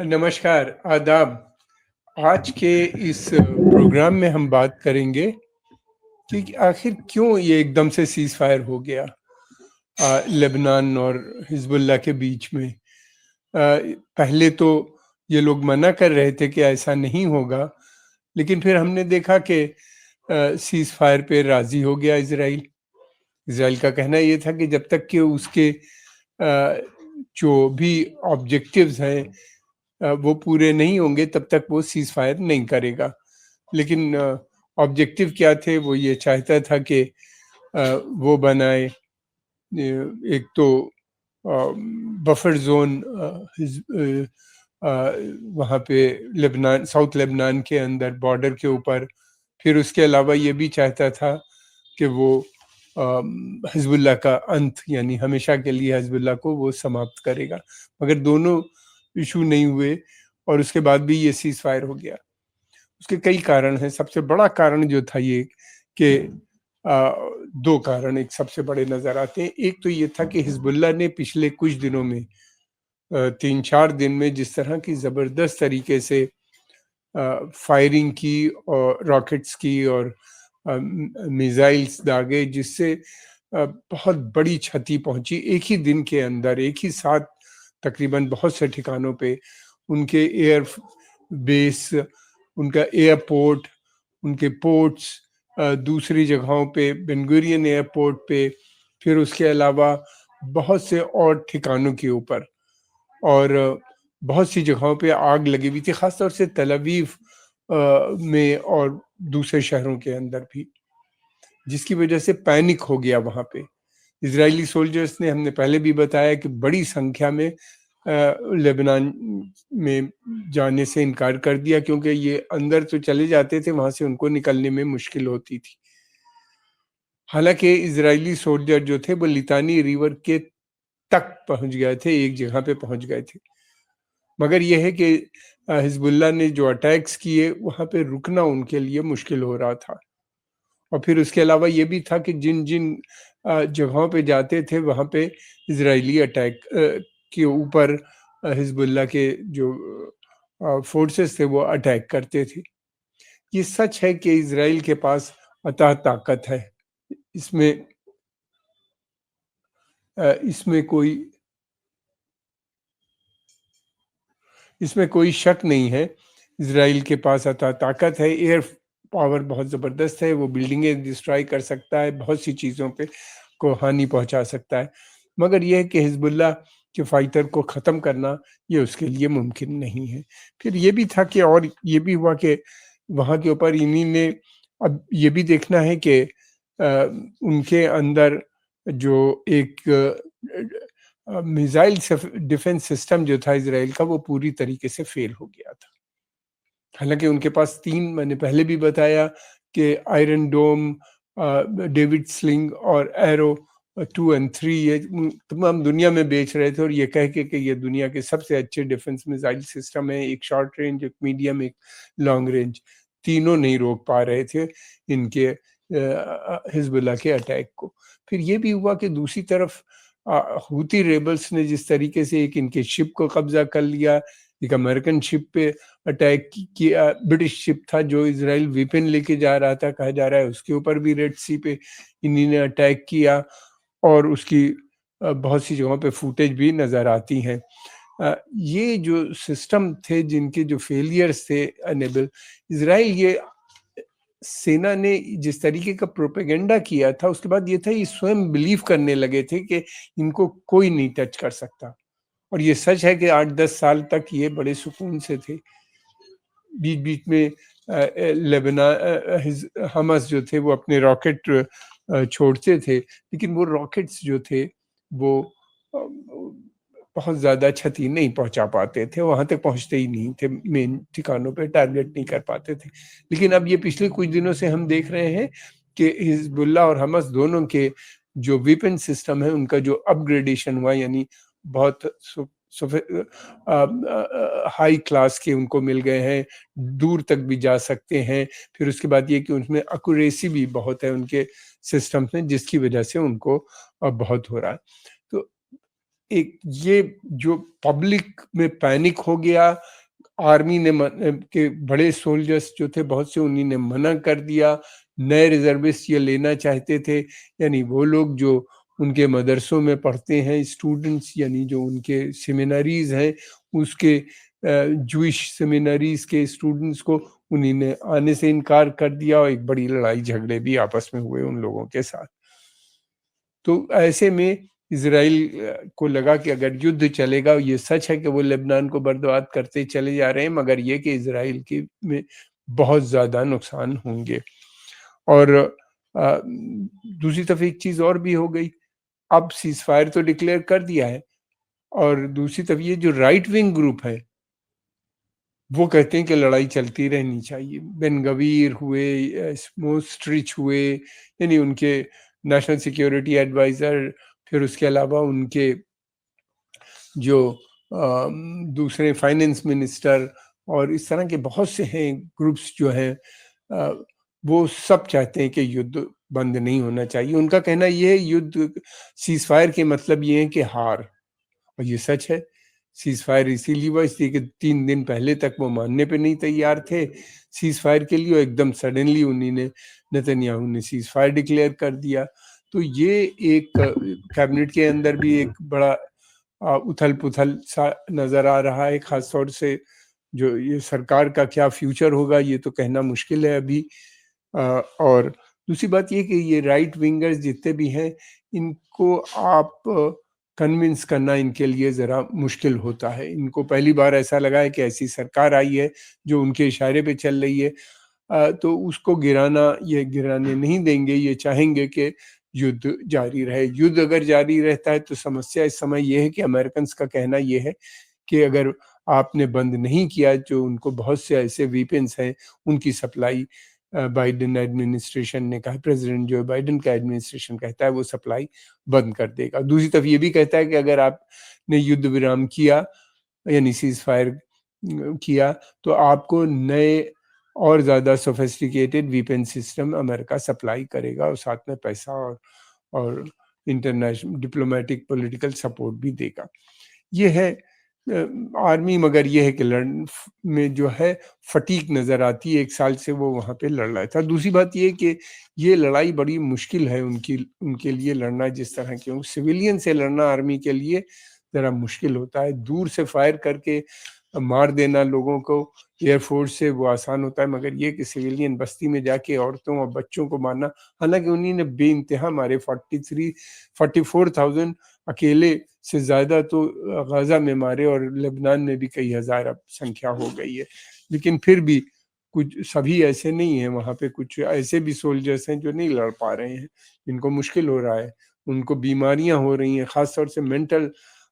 नमस्कार, आदाब। आज के इस प्रोग्राम में हम बात करेंगे कि आखिर क्यों ये एकदम से सीज़ फायर हो गया लेबनान और हिज़्बुल्लाह के बीच में। पहले तो ये लोग मना कर रहे थे कि ऐसा नहीं होगा, लेकिन फिर हमने देखा कि सीज़ फायर पे राज़ी हो गया इज़राइल। इज़राइल का कहना ये था कि जब तक कि उसके जो भी ऑब्जेक्टिव्स हैं वो पूरे नहीं होंगे तब तक वो सीज़ फायर नहीं करेगा। लेकिन ऑब्जेक्टिव क्या थे? वो ये चाहता था कि वो बनाए एक तो बफर ज़ोन वहाँ पे लेबनान, साउथ लेबनान के अंदर बॉर्डर के ऊपर। फिर उसके अलावा ये भी चाहता था कि वो हिज़्बुल्लाह का अंत, यानी हमेशा के लिए हिज़्बुल्लाह को वो समाप्त करेगा। मगर दोनों इशू नहीं हुए और उसके बाद भी ये सीज़ फायर हो गया। उसके कई कारण हैं। सबसे बड़ा कारण जो था ये कि दो कारण एक सबसे बड़े नज़र आते हैं। एक तो ये था कि हिज़्बुल्लाह ने पिछले कुछ दिनों में 3-4 दिन में जिस तरह की ज़बरदस्त तरीके से फायरिंग की और रॉकेट्स की और मिसाइल्स दागे, जिससे बहुत बड़ी क्षति पहुंची एक ही दिन के अंदर, एक ही साथ तकरीबन बहुत से ठिकानों पे। उनके एयर बेस, उनका एयरपोर्ट, उनके पोर्ट्स, दूसरी जगहों पे बेन गुरियन एयरपोर्ट पे, फिर उसके अलावा बहुत से और ठिकानों के ऊपर, और बहुत सी जगहों पे आग लगी हुई थी, ख़ास तौर से तल अवीव में और दूसरे शहरों के अंदर भी, जिसकी वजह से पैनिक हो गया वहाँ पे। इजरायली सोल्जर्स ने, हमने पहले भी बताया कि बड़ी संख्या में लेबनान में जाने से इनकार कर दिया, क्योंकि ये अंदर तो चले जाते थे, वहाँ से उनको निकलने में मुश्किल होती थी। हालांकि इजरायली सोल्जर जो थे वो लितानी रिवर के तक पहुंच गए थे, एक जगह पे पहुंच गए थे। मगर यह है कि हिजबुल्लाह ने जो अटैक्स किए वहाँ पे रुकना उनके लिए मुश्किल हो रहा था। और फिर उसके अलावा ये भी था कि जिन जिन जगहों पे जाते थे वहाँ पे इजरायली अटैक के ऊपर हिजबुल्लाह के जो फोर्सेस थे वो अटैक करते थे। ये सच है कि इजराइल के पास अथाह ताकत है, इसमें इसमें कोई इसमें कोई शक नहीं है। इजराइल के पास अथाह ताकत है, एयर पावर बहुत ज़बरदस्त है, वो बिल्डिंगें डिस्ट्रॉय कर सकता है, बहुत सी चीज़ों पे को हानि पहुंचा सकता है। मगर यह है कि हिजबुल्लाह के फाइटर को ख़त्म करना ये उसके लिए मुमकिन नहीं है। फिर ये भी था कि, और ये भी हुआ कि वहाँ के ऊपर इन्हीं ने अब ये भी देखना है कि उनके अंदर जो एक मिसाइल डिफेंस सिस्टम जो था इजराइल का, वो पूरी तरीके से फेल हो गया था। हालांकि उनके पास 3, मैंने पहले भी बताया कि आयरन डोम, डेविड स्लिंग और एरो 2 और 3 ये तमाम दुनिया में बेच रहे थे, और ये कह के कि ये दुनिया के सबसे अच्छे डिफेंस मिसाइल सिस्टम है, एक शॉर्ट रेंज, एक मीडियम, एक लॉन्ग रेंज। तीनों नहीं रोक पा रहे थे इनके हिजबुल्लाह के अटैक को। फिर ये भी हुआ कि दूसरी तरफ हूती रेबल्स ने जिस तरीके से एक इनके शिप को कब्जा कर लिया, एक अमेरिकन शिप पे अटैक किया, ब्रिटिश शिप था जो इजराइल वेपन लेके जा रहा था, कहा जा रहा है उसके ऊपर भी रेड सी पे इन्हीं ने अटैक किया, और उसकी बहुत सी जगहों पे फुटेज भी नज़र आती हैं। ये जो सिस्टम थे जिनके जो फेलियर्स थे अनेबल, इजराइल ये सेना ने जिस तरीके का प्रोपेगेंडा किया था, उसके बाद ये था, ये स्वयं बिलीव करने लगे थे कि इनको कोई नहीं टच कर सकता। और ये सच है कि 8-10 साल तक ये बड़े सुकून से थे। बीच बीच में हमास जो थे वो अपने रॉकेट छोड़ते थे, लेकिन वो रॉकेट्स जो थे वो बहुत ज़्यादा क्षति नहीं पहुंचा पाते थे, वहां तक पहुंचते ही नहीं थे, मेन ठिकानों पे टारगेट नहीं कर पाते थे। लेकिन अब ये पिछले कुछ दिनों से हम देख रहे हैं कि हिजबुल्लाह और हमास दोनों के जो वेपन सिस्टम है उनका जो अपग्रेडेशन हुआ, यानी बहुत हाई क्लास के उनको मिल गए हैं, दूर तक भी जा सकते हैं। फिर उसके बाद ये कि उनमें एक्यूरेसी भी बहुत है उनके सिस्टम में, जिसकी वजह से उनको बहुत हो रहा है। तो एक ये जो पब्लिक में पैनिक हो गया, आर्मी ने के बड़े सोल्जर्स जो थे बहुत से, उन्हीं ने मना कर दिया। नए रिजर्विस्ट ये लेना चाहते थे, यानी वो लोग जो उनके मदरसों में पढ़ते हैं स्टूडेंट्स, यानी जो उनके सेमिनरीज हैं उसके जूइश सेमिनरीज के स्टूडेंट्स को उन्हीं ने आने से इनकार कर दिया, और एक बड़ी लड़ाई झगड़े भी आपस में हुए उन लोगों के साथ। तो ऐसे में इज़राइल को लगा कि अगर युद्ध चलेगा, ये सच है कि वो लेबनान को बर्बाद करते चले जा रहे हैं, मगर ये कि इज़राइल के में बहुत ज़्यादा नुकसान होंगे। और दूसरी तरफ एक चीज़ और भी हो गई, अब सीज़फायर तो डिक्लेयर कर दिया है, और दूसरी तरफ ये जो राइट विंग ग्रुप है, वो कहते हैं कि लड़ाई चलती रहनी चाहिए। बेन गवीर हुए, स्मोट्रिच हुए, यानी उनके नेशनल सिक्योरिटी एडवाइज़र, फिर उसके अलावा उनके जो दूसरे फाइनेंस मिनिस्टर, और इस तरह के बहुत से हैं ग्रुप्स जो हैं, वो सब चाहते हैं कि युद्ध बंद नहीं होना चाहिए। उनका कहना ये है युद्ध सीज़फायर के मतलब ये है कि हार, और ये सच है। सीज़फायर इसीलिए हुआ इसलिए कि 3 दिन पहले तक वो मानने पे नहीं तैयार थे सीज़फायर के लिए, और एकदम सडनली उन्हीं ने, नेतन्याहू ने सीज़फायर डिक्लेयर कर दिया। तो ये एक कैबिनेट के अंदर भी एक बड़ा उथल-पुथल सा नज़र आ रहा है, ख़ास तौर से जो ये सरकार का क्या फ्यूचर होगा ये तो कहना मुश्किल है अभी। और दूसरी बात ये कि ये राइट विंगर्स जितने भी हैं, इनको आप कन्विंस करना इनके लिए ज़रा मुश्किल होता है। इनको पहली बार ऐसा लगा है कि ऐसी सरकार आई है जो उनके इशारे पे चल रही है, तो उसको ये गिराने नहीं देंगे, ये चाहेंगे कि युद्ध जारी रहे। युद्ध अगर जारी रहता है तो समस्या इस समय ये है कि अमेरिकन्स का कहना ये है कि अगर आपने बंद नहीं किया, जो उनको बहुत से ऐसे वेपन्स हैं, उनकी सप्लाई बाइडेन एडमिनिस्ट्रेशन ने कहा, प्रेसिडेंट जो बाइडेन का एडमिनिस्ट्रेशन कहता है वो सप्लाई बंद कर देगा। दूसरी तरफ ये भी कहता है कि अगर आपने युद्ध विराम किया, यानी सीज़फायर किया, तो आपको नए और ज़्यादा sophisticated weapon system America supply करेगा, और साथ में पैसा और इंटरनेशनल डिप्लोमेटिक पॉलिटिकल सपोर्ट भी देगा। ये है आर्मी, मगर ये है कि में जो है फटीग नज़र आती है, 1 साल से वो वहाँ पे लड़ रहा था। दूसरी बात ये है कि ये लड़ाई बड़ी मुश्किल है उनके लिए लड़ना, जिस तरह की सिविलियन से लड़ना आर्मी के लिए ज़रा मुश्किल होता है। दूर से फायर करके मार देना लोगों को एयरफोर्स से वो आसान होता है, मगर ये कि सिविलियन बस्ती में जाके औरतों और बच्चों को मारना, हालांकि उन्हीं ने बेइंतहा मारे 44,000 अकेले से ज़्यादा तो गाज़ा में मारे, और लेबनान में भी कई हज़ार अब संख्या हो गई है। लेकिन फिर भी कुछ सभी ऐसे नहीं हैं, वहाँ पे कुछ ऐसे भी सोल्जर्स हैं जो नहीं लड़ पा रहे हैं, जिनको मुश्किल हो रहा है, उनको बीमारियाँ हो रही हैं, ख़ास तौर से मेंटल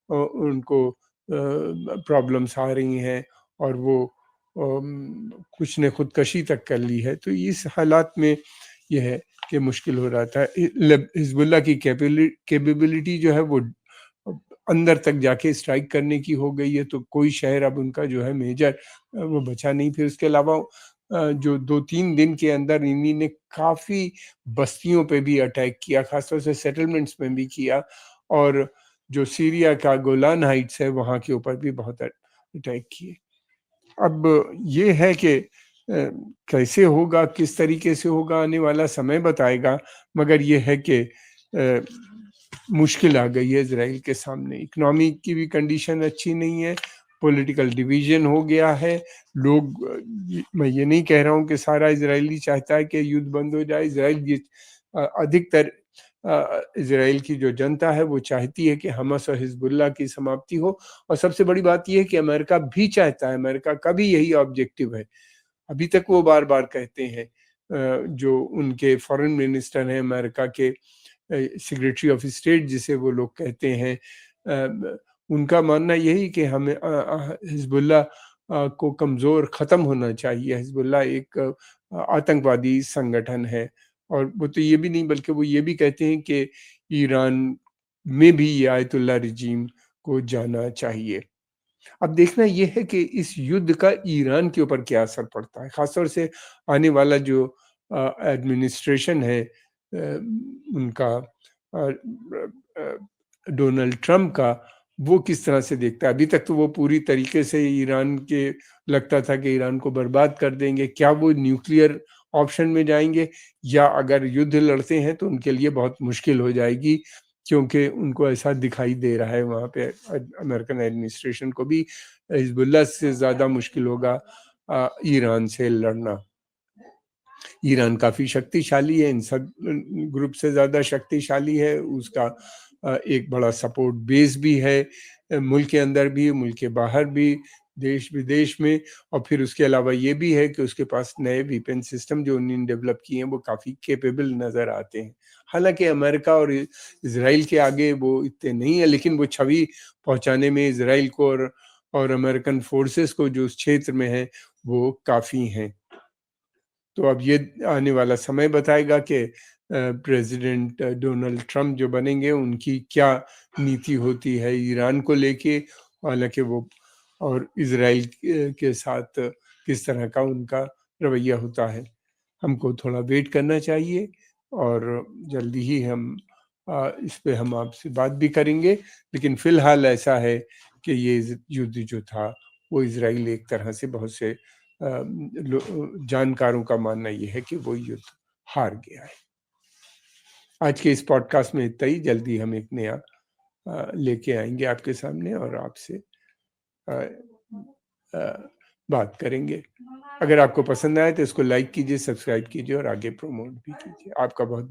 उनको प्रॉब्लम्स आ रही हैं, और वो कुछ ने खुदकशी तक कर ली है। तो इस हालात में ये है कि मुश्किल हो रहा था। हिज़्बुल्लाह की कैपेबिलिटी जो है वो अंदर तक जाके स्ट्राइक करने की हो गई है, तो कोई शहर अब उनका जो है मेजर वो बचा नहीं। फिर उसके अलावा जो 2-3 दिन के अंदर इन्हीं ने काफ़ी बस्तियों पे भी अटैक किया, ख़ासतौर से सेटलमेंट्स में भी किया, और जो सीरिया का गोलान हाइट्स है वहाँ के ऊपर भी बहुत अटैक किए। अब ये है कि कैसे होगा, किस तरीके से होगा, आने वाला समय बताएगा, मगर ये है कि मुश्किल आ गई है इज़राइल के सामने। इकोनॉमी की भी कंडीशन अच्छी नहीं है, पॉलिटिकल डिवीज़न हो गया है। लोग मैं ये नहीं कह रहा हूँ कि सारा इज़राइली चाहता है कि युद्ध बंद हो जाए। अधिकतर इज़राइल की जो जनता है वो चाहती है कि हमास और हिज़्बुल्लाह की समाप्ति हो, और सबसे बड़ी बात ये है कि अमेरिका भी चाहता है, अमेरिका का भी यही ऑब्जेक्टिव है। अभी तक वो बार-बार कहते हैं, जो उनके फॉरेन मिनिस्टर हैं अमेरिका के, सेक्रेटरी ऑफ स्टेट जिसे वो लोग कहते हैं, उनका मानना यही कि हमें हिज़्बुल्लाह को कमज़ोर ख़त्म होना चाहिए। हिज़्बुल्लाह एक आतंकवादी संगठन है, और वो तो ये भी नहीं, बल्कि वो ये भी कहते हैं कि ईरान में भी ये आयतुल्लाह रिजीम को जाना चाहिए। अब देखना ये है कि इस युद्ध का ईरान के ऊपर क्या असर पड़ता है, खासतौर से आने वाला जो एडमिनिस्ट्रेशन है उनका, डोनाल्ड ट्रंप का, वो किस तरह से देखता है? अभी तक तो वो पूरी तरीके से ईरान के लगता था कि ईरान को बर्बाद कर देंगे। क्या वो न्यूक्लियर ऑप्शन में जाएँगे, या अगर युद्ध लड़ते हैं तो उनके लिए बहुत मुश्किल हो जाएगी, क्योंकि उनको ऐसा दिखाई दे रहा है वहाँ पे अमेरिकन एडमिनिस्ट्रेशन को भी हिज़्बुल्लाह से ज़्यादा मुश्किल होगा ईरान से लड़ना। ईरान काफ़ी शक्तिशाली है, इन सब ग्रुप से ज़्यादा शक्तिशाली है, उसका एक बड़ा सपोर्ट बेस भी है, मुल्क के अंदर भी, मुल्क के बाहर भी, देश-विदेश में। और फिर उसके अलावा ये भी है कि उसके पास नए वेपन सिस्टम जो उन्होंने डेवलप किए हैं, वो काफ़ी कैपेबल नज़र आते हैं। हालाँकि अमेरिका और इज़राइल के आगे वो इतने नहीं है, लेकिन वो छवि पहुँचाने में इज़राइल को और अमेरिकन फ़ोर्सेस को जो उस क्षेत्र में हैं, वो काफ़ी हैं। तो अब ये आने वाला समय बताएगा कि प्रेसिडेंट डोनाल्ड ट्रंप जो बनेंगे उनकी क्या नीति होती है ईरान को लेके, हालांकि वो और इजराइल के साथ किस तरह का उनका रवैया होता है। हमको थोड़ा वेट करना चाहिए, और जल्दी ही हम इस पे हम आपसे बात भी करेंगे। लेकिन फिलहाल ऐसा है कि ये युद्ध जो था वो इजराइल एक तरह से बहुत से जानकारों का मानना ये है कि वो युद्ध हार गया है। आज के इस पॉडकास्ट में इतना ही। जल्दी हम एक नया लेके आएंगे आपके सामने और आपसे अ, अ, बात करेंगे। अगर आपको पसंद आए तो इसको लाइक कीजिए, सब्सक्राइब कीजिए और आगे प्रमोट भी कीजिए। आपका बहुत